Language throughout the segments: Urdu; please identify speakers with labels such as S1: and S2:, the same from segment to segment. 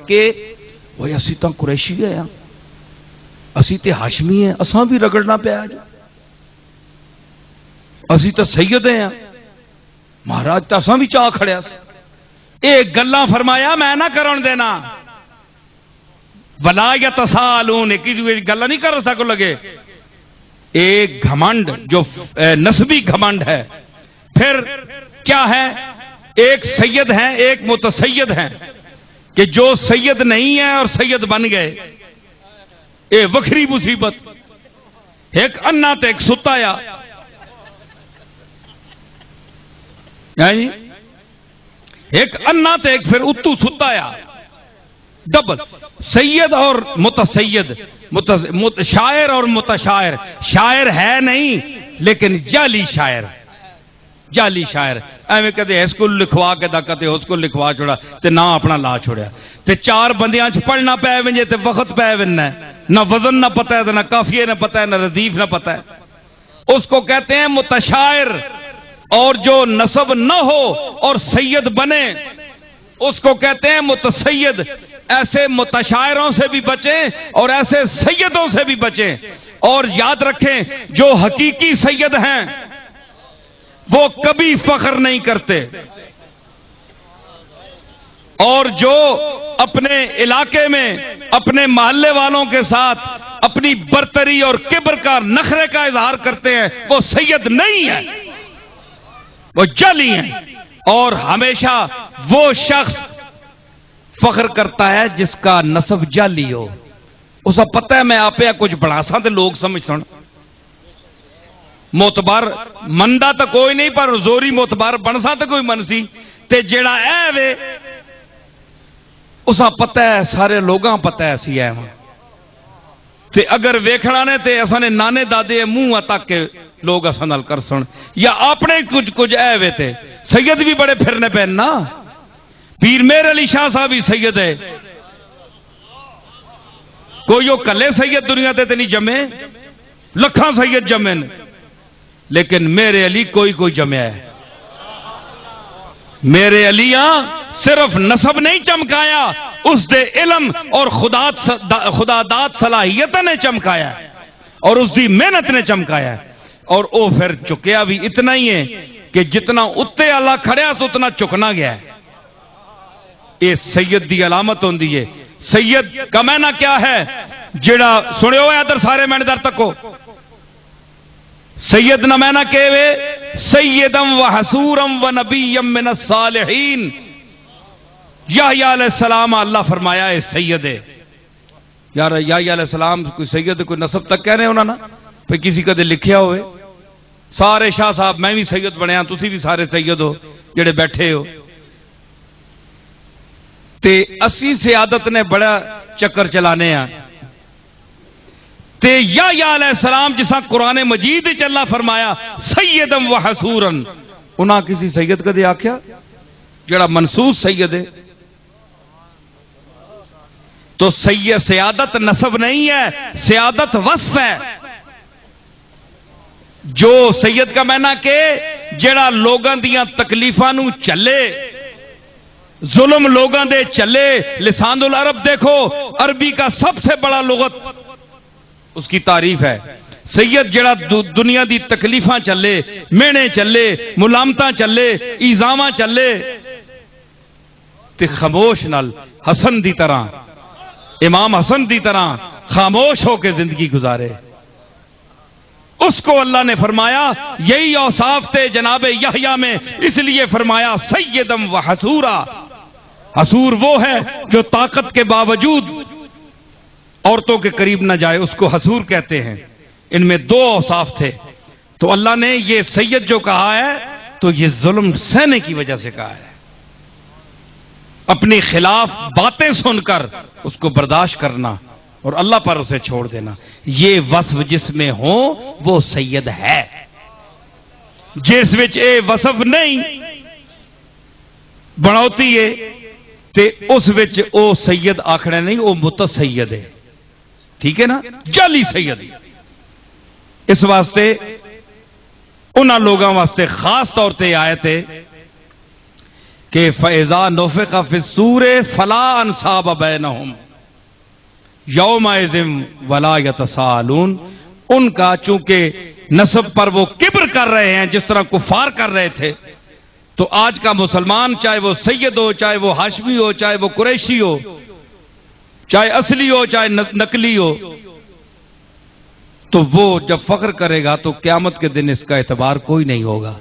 S1: کہ وہ اسی تو قریشی ہیں، اسی تے ہاشمی ہیں، اساں بھی رگڑنا پیا جی، اسی تو سید ہیں مہاراج تو اساں بھی چاہ کھڑیا سی۔ ایک گلاں فرمایا میں نہ کرن دینا، ولا یتسالون، ایک گلا نہیں کر سکو لگے۔ ایک گھمنڈ جو نسبی گھمنڈ ہے، پھر کیا ہے، ایک سید ہیں ایک متسید ہیں، کہ جو سید نہیں ہے اور سید بن گئے، اے وکری مصیبت۔ ایک انا تے ایک ستایا، یعنی ایک انا تے ایک پھر اتو ستایا، ڈبل سید اور متسید، شاعر اور متشاعر۔ شاعر ہے نہیں لیکن جعلی شاعر، جعلی شاعر ایویں کدے اس کو لکھوا کے دا کدے اس کو لکھوا چھوڑا تے نہ اپنا لا چھوڑیا تے چار بندیاں چ پڑھنا پے ونجے تے وقت پے وننا، نہ وزن نہ پتہ ہے، نہ قافیے نہ پتہ ہے، نہ ردیف نہ پتہ ہے۔ اس کو کہتے ہیں متشاعر۔ اور جو نسب نہ ہو اور سید بنے اس کو کہتے ہیں متسید۔ ایسے متشاعروں سے بھی بچیں اور ایسے سیدوں سے بھی بچیں، اور یاد رکھیں جو حقیقی سید ہیں وہ کبھی فخر نہیں کرتے، اور جو اپنے علاقے میں اپنے محلے والوں کے ساتھ اپنی برتری اور کبر کا نخرے کا اظہار کرتے ہیں وہ سید نہیں ہیں، وہ جعلی ہیں۔ اور ہمیشہ وہ شخص فخر کرتا ہے جس کا نسب جعلی ہو۔ اسا پتہ ہے میں آپ کچھ بڑا سا تے لوگ سمجھ سن موتبار مندا تو کوئی نہیں، پر زوری موتبار بن سا تو کوئی منسی تے جیڑا اے وے اسا پتہ ہے سارے لوگاں پتہ ہے سی ہے تے اگر ویکھنا نے تے اساں نے نانے دادے منہ تک کے لوگ اساں نال کر سن، یا اپنے کچھ اے وے تے سید بھی بڑے پھرنے پہن نا۔ پیر میر علی شاہ صاحب ہی سید ہے، کوئی وہ کلے سید دنیا تے نہیں جمے، لکھاں سید جمے نے، لیکن میرے علی کوئی جمع ہے۔ میرے علیاں صرف نسب نہیں چمکایا، اس دے علم اور خدا داد صلاحیت نے چمکایا ہے، اور اس دی محنت نے چمکایا ہے، اور او پھر چکیا بھی اتنا ہی ہے کہ جتنا اتے اللہ کھڑیا تو اتنا چکنا گیا ہے۔ یہ سید دی علامت ہوندی ہے۔ سید کا معنی کیا ہے؟ جڑا سنے ہوئے ادھر سارے میں در تکو، سید نہ معنی کہ سیدم و حسورم و نبیم من الصالحین۔ یحییٰ علیہ السلام اللہ فرمایا ہے سید ہے۔ یار یحییٰ علیہ السلام کوئی سید کوئی نسب تک کہہ رہے ہونا نا، پھر کسی کا دے لکھیا ہوئے سارے شاہ صاحب میں بھی سید بنیا، تسی بھی سارے سید ہو جڑے بیٹھے ہو۔ تے اسی سیادت نے بڑا چکر چلانے ہیں تے یحییٰ علیہ السلام جسا قرآن مجید وچ اللہ فرمایا سیدم و حسورن، انہاں کسی سید کدے آکھیا جڑا منصوص سید ہے؟ تو سیادت نسب نہیں ہے، سیادت وصف ہے۔ جو سید کا معنی کہ جڑا لوگاں دیاں تکلیفاں نو چلے، ظلم لوگاں دے چلے۔ لسان العرب دیکھو، عربی کا سب سے بڑا لغت اس کی تعریف ہے۔ سید جڑا دنیا دی تکلیفاں چلے، مینے چلے، ملامتاں چلے، ایزاماں چلے تے خاموش نال حسن دی طرح، امام حسن دی طرح خاموش ہو کے زندگی گزارے، اس کو اللہ نے فرمایا یہی اوصاف تھے جناب یحییٰ میں، اس لیے فرمایا سیدم و حسورا۔ حسور وہ ہے جو طاقت کے باوجود عورتوں کے قریب نہ جائے، اس کو حسور کہتے ہیں۔ ان میں دو اوصاف تھے، تو اللہ نے یہ سید جو کہا ہے تو یہ ظلم سہنے کی وجہ سے کہا ہے، اپنی خلاف باتیں سن کر اس کو برداشت کرنا اور اللہ پر اسے چھوڑ دینا، یہ وصف جس میں ہو وہ سید ہے۔ جس وچ اے وصف نہیں بناوتی ہے تے اس وچ او سید آکھنا نہیں، او متسید ہے، ٹھیک ہے نا، جعلی سید۔ اس واسطے انہاں لوگاں واسطے خاص طور تے آیت ہے کہ فَإِذَا نُفِخَ فِي الصُّورِ فَلَا أَنْسَابَ بَيْنَهُمْ يَوْمَئِذٍ وَلَا يَتَسَاءَلُونَ. ان کا چونکہ نسب پر وہ کبر کر رہے ہیں جس طرح کفار کر رہے تھے، تو آج کا مسلمان چاہے وہ سید ہو، چاہے وہ ہاشمی ہو، چاہے وہ قریشی ہو، چاہے اصلی ہو چاہے نقلی ہو، تو وہ جب فخر کرے گا تو قیامت کے دن اس کا اعتبار کوئی نہیں ہوگا.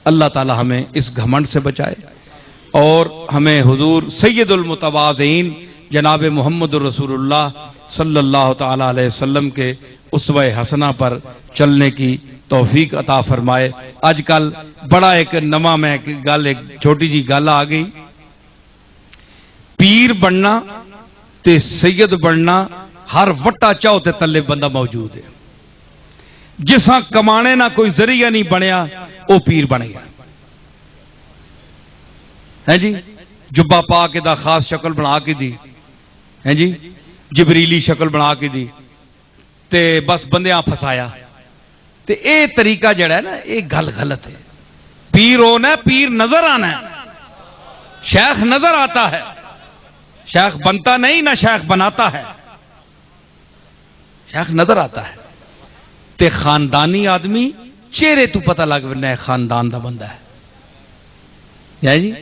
S1: اللہ تعالی ہمیں اس گھمنڈ سے بچائے اور ہمیں حضور سید المتواضعین جناب محمد رسول اللہ صلی اللہ تعالی علیہ وسلم کے اسوہ حسنہ پر چلنے کی توفیق عطا فرمائے. آج کل بڑا ایک نواں میں گل، ایک چھوٹی جی گل آ گئی، پیر بننا تے سید بننا ہر وٹا چاہو تے تلے بندہ موجود ہے. جساں کمانے نہ کوئی ذریعہ نہیں بنیا وہ پیر بن گیا ہے جی. جبا پا کے دا خاص شکل بنا کے دی ہے جی، جبریلی شکل بنا کے دی تے بس بندیاں پھسایا. تے اے طریقہ جڑا ہے نا یہ گل غلط ہے. پیر ہونا ہے، پیر نظر آنا ہے، شیخ نظر آتا ہے، شیخ بنتا نہیں نہ شیخ بناتا ہے، شیخ نظر آتا ہے. تے خاندانی آدمی چہرے تو پتہ لگ بنا ہے خاندان دا بندہ ہے جی.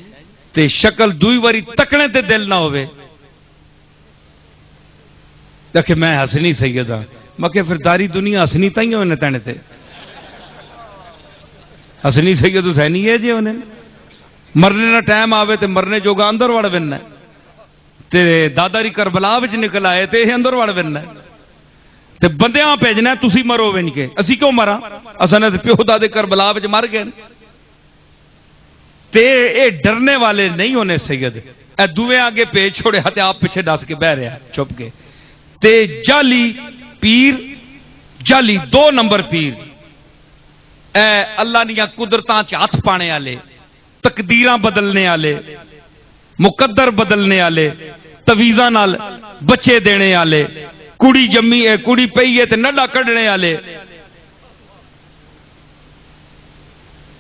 S1: تے شکل دوئی واری تکنے تے دل نہ ہوئے کہ میں حسنی سید ہاں، میں کہ پھر داری دنیا حسنی تائیں ہونے تینے تے حسنی سید حسینی ہے جی. انہیں مرنے نہ ٹائم آوے تے مرنے جوگا اندر وڑ بننا ہے، تے داداری کربلا وچ نکل آئے تے اندر وڑ بننا ہے، تے بندیاں بھیجنا ہے تسی مرو ونج کے. اسی کیوں مرا؟ اساں نے پیو دادے کربلا وچ مر گئے. تے اے ڈرنے والے نہیں ہونے سید، اے دوے آگے پیچ چھوڑے ہتے آپ پیچھے ڈس کے بہ رہے ہیں چھپ کے. تے جعلی پیر، جعلی 2 نمبر پیر، اے اللہ نیا قدرتاں چ ہاتھ پانے والے، تقدیراں بدلنے والے، مقدر بدلنے والے، تویزاں نال بچے دینے والے، کڑی جمی ہے کڑی پئی ہے تے نڈا کڈنے والے.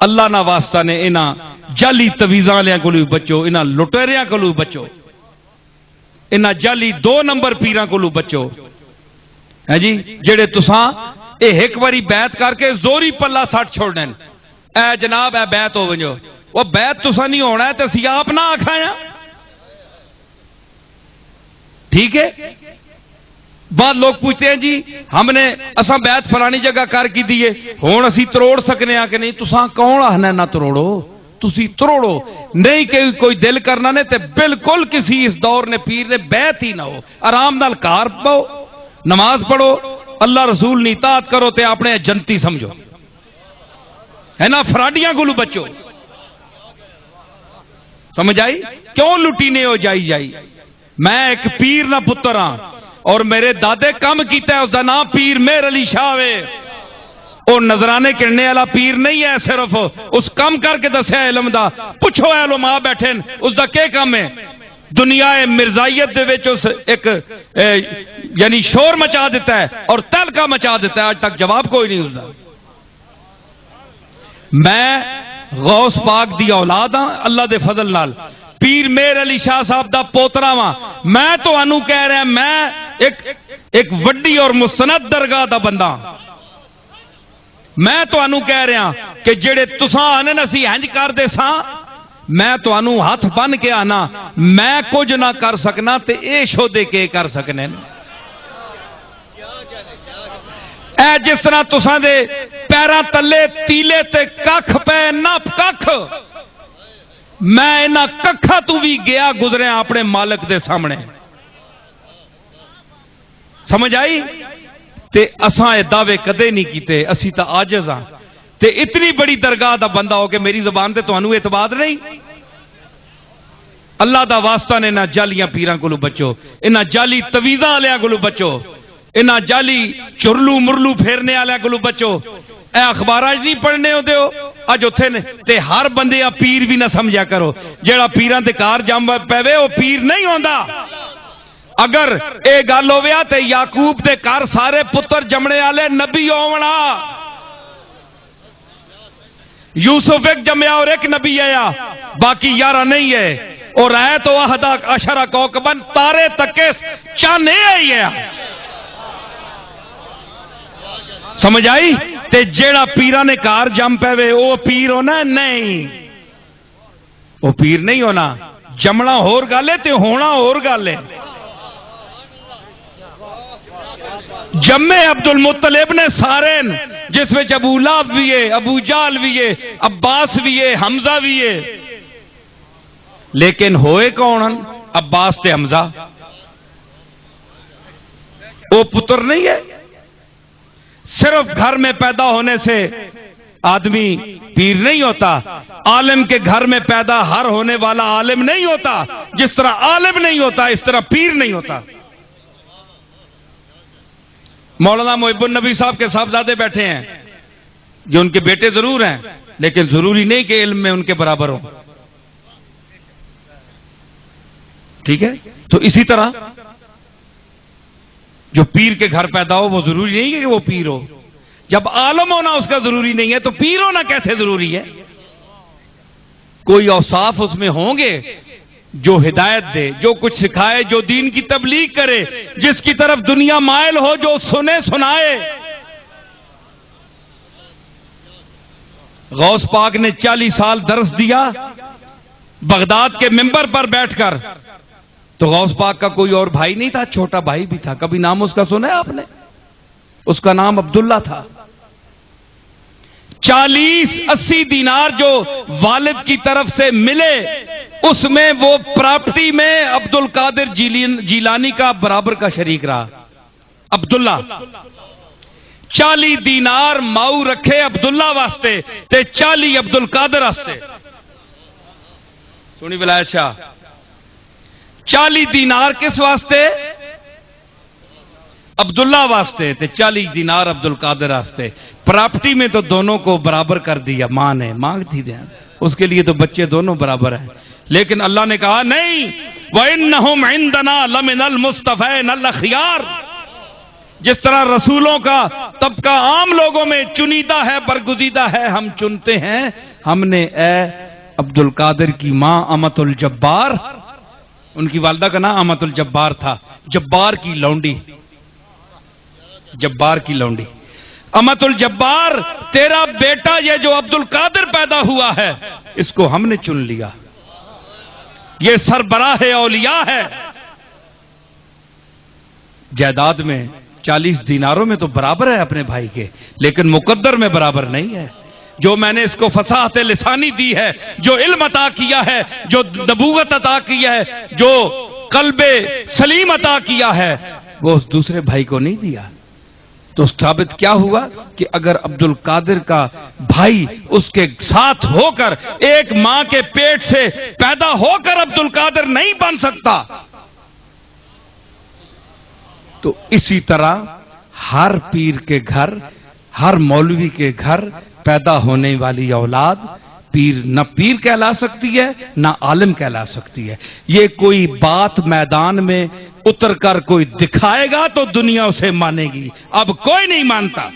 S1: اللہ نہ واسطہ نے انہاں جعلی تویزاں والےاں کولوں بچو، انہاں لٹیریاں کولوں بچو، انہاں جعلی 2 نمبر پیراں کولوں بچو ہے جی. جڑے تساں اے ایک واری بیعت کر کے زوری پلہ سٹ چھوڑنے اے جناب اے بیعت ہو ونجو، وہ بیعت تساں نہیں ہونا ہے تے سی آپ نہ آکھایا. ٹھیک ہے. بعد لوگ پوچھتے ہیں جی ہم نے اساں بیعت فلانی جگہ کر کی دیے ہون اسی تروڑ سکنے ہیں کہ نہیں؟ تساں کون آہنا نہ تروڑو، تسی تروڑو نہیں کہ کوئی دل کرنا نے تے بالکل کسی اس دور نے پیر نے بیعت ہی نہ ہو. آرام نال کار پاؤ، نماز پڑھو، اللہ رسول نے اطاعت کرو تے اپنے جنتی سمجھو ہے نا. فراڈیاں گلو بچو. سمجھ آئی؟ کیوں لٹی نے ہو جائی جائی. میں ایک پیر نہ پتر ہاں اور میرے دادے کم کیتا ہے، اس دا نام پیر مہر علی شاہ ہے. وہ نظرانے کرنے والا پیر نہیں ہے، صرف اس کم کر کے دسیا علم دا. پوچھو علماء بیٹھے اس دا کیا کام ہے؟ دنیا مرزائیت دے وچ اس ایک یعنی شور مچا دیتا ہے اور تہلکہ مچا دیتا ہے. آج تک جواب کوئی نہیں اس دا. میں غوث پاک دی اولاد ہاں اللہ دے فضل نال، پیر مہر علی شاہ صاحب دا پوترا ہاں. میں تو انو کہہ رہا میں ایک وڈی اور مستند درگاہ دا بندہ. میں تو انو کہہ رہا کہ جڑے تساں آنے نسی ہنج کر دے ساں، میں تو انو ہاتھ بن کے آنا میں کچھ نہ کر سکنا تے اے شودے کے کر سکنے. اے جس طرح تساں دے پیراں تلے تیلے تے ککھ پے نہ ککھ، میں انہاں ککھاں تو بھی گیا گزرے اپنے مالک دے سامنے. سمجھ آئی؟ تے اساں اے دعوے کدے نہیں کیتے، اسی تا عاجز ہاں. تے اتنی بڑی درگاہ دا بندہ ہو کہ میری زبان تے تانوں اعتبار نہیں. اللہ دا واسطہ نے نہ جالیاں پیراں کولوں بچو، انہاں جالی تویزاں والیاں کولوں بچو، انہاں جالی چرلو مرلو پھیرنے والے کولوں بچو. اے اخباراں نہیں پڑھنے ہو دیو اج اوتھے نے تے ہر بندے پیر بھی نہ سمجھا کرو. جیڑا پیراں تے کار جم پے وہ پیر نہیں ہوندا. اگر اے گل ہویا تے یعقوب دے کار سارے پتر جمنے والے نبی ہونا. یوسف ایک جمیا اور ایک نبی آیا، باقی 11 نہیں ہے۔ اور ہے تو احدا اشرا کوکبن، تارے تکے چاند آئی ہے۔ سمجھ آئی؟ تے جیڑا پیرا نے کار جم پے وے او پیر ہونا؟ نہیں، وہ پیر نہیں ہونا۔ جمنا ہور گل ہے تے ہونا ہور گل ہے۔ جمے عبد المطلب نے سارے، جس میں ابو لہب بھی ہے، ابو جہل بھی ہے، عباس بھی ہے، حمزہ بھی ہے، لیکن ہوئے کون؟ عباس تے حمزہ۔ وہ پتر نہیں ہے۔ صرف گھر میں پیدا ہونے سے آدمی پیر نہیں ہوتا، عالم کے گھر میں پیدا ہر ہونے والا عالم نہیں ہوتا۔ جس طرح عالم نہیں ہوتا اس طرح پیر نہیں ہوتا۔ مولانا محب النبی صاحب کے صاحبزادے بیٹھے ہیں، جو ان کے بیٹے ضرور ہیں، لیکن ضروری نہیں کہ علم میں ان کے برابر ہو۔ ٹھیک ہے؟ تو اسی طرح جو پیر کے گھر پیدا ہو وہ ضروری نہیں ہے کہ وہ پیر ہو۔ جب عالم ہونا اس کا ضروری نہیں ہے تو پیر ہونا کیسے ضروری ہے؟ کوئی اوصاف اس میں ہوں گے جو ہدایت دے، جو کچھ سکھائے، جو دین کی تبلیغ کرے، جس کی طرف دنیا مائل ہو، جو سنے سنائے۔ غوث پاک نے 40 سال درس دیا بغداد کے منبر پر بیٹھ کر، تو غوث پاک کا کوئی اور بھائی نہیں تھا، چھوٹا بھائی بھی تھا۔ کبھی نام اس کا سنا ہے آپ نے؟ اس کا نام عبداللہ تھا۔ 40-80 دینار جو والد کی طرف سے ملے، اس میں وہ پراپرٹی میں عبد القادر جیلانی کا برابر کا شریک رہا۔ عبداللہ 40 دینار ماؤ رکھے عبداللہ واسطے تے 40 عبد القادر واسطے۔ سنی ولایت شاہ، 40 دینار کس واسطے؟ عبداللہ واسطے، تے 40 دینار عبد القادر واسطے۔ پراپرٹی میں تو دونوں کو برابر کر دیا، ماں نے مانگتی دیا، اس کے لیے تو بچے دونوں برابر ہیں۔ لیکن اللہ نے کہا نہیں، وَإِنَّهُمْ عِنْدَنَا لَمِنَ الْمُصْطَفَيْنَ الْأَخْيَارِ۔ جس طرح رسولوں کا طبقہ عام لوگوں میں چنیدہ ہے، برگزیدہ ہے، ہم چنتے ہیں، ہم نے اے عبد القادر کی ماں امت الجبار، ان کی والدہ کا نام امت الجبار تھا، جبار کی لونڈی، جبار کی لونڈی۔ امت الجبار، تیرا بیٹا یہ جو عبد القادر پیدا ہوا ہے، اس کو ہم نے چن لیا، یہ سربراہ اولیاء ہے۔ جائیداد میں 40 دیناروں میں تو برابر ہے اپنے بھائی کے، لیکن مقدر میں برابر نہیں ہے۔ جو میں نے اس کو فصاحت لسانی دی ہے، جو علم عطا کیا ہے، جو نبوت عطا کیا ہے، جو قلب سلیم عطا کیا ہے، وہ اس دوسرے بھائی کو نہیں دیا۔ تو ثابت کیا ہوا کہ اگر عبد القادر کا بھائی اس کے ساتھ ہو کر ایک ماں کے پیٹ سے پیدا ہو کر عبد القادر نہیں بن سکتا، تو اسی طرح ہر پیر کے گھر، ہر مولوی کے گھر پیدا ہونے والی اولاد پیر نہ پیر کہلا سکتی ہے نہ عالم کہلا سکتی ہے۔ یہ کوئی بات میدان میں اتر کر کوئی دکھائے گا تو دنیا اسے مانے گی، اب کوئی نہیں مانتا۔